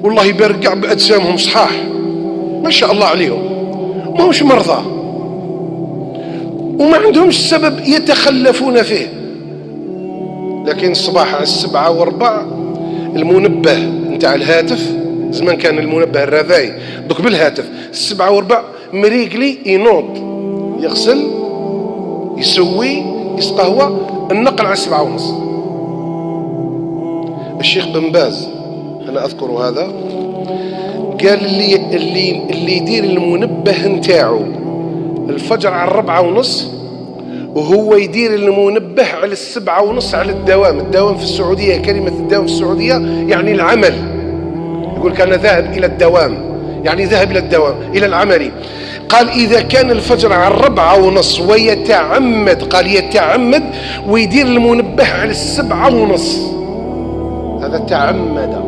والله يبارك بأجسامهم صحاح ما شاء الله عليهم، ما همش مرضى وما عندهمش سبب يتخلفون فيه. لكن الصباح على 7:15 المنبه نتاع الهاتف، زمان كان المنبه الرافاي، دوك بالهاتف 7:15 مريقلي ينوض يغسل يسوي يسقهوى النقل على 7:30. الشيخ بن باز أنا أذكر هذا قال اللي يدير المنبه نتاعو الفجر على 4:30 وهو يدير المنبه على 7:30 على الدوام. الدوام في السعودية، كلمة الدوام في السعودية يعني العمل. يقول كان ذاهب إلى الدوام، يعني ذهب إلى الدوام إلى العمل. قال إذا كان الفجر على 4:30 ويتعمد، قال يتعمد ويدير المنبه على 7:30، هذا تعمد.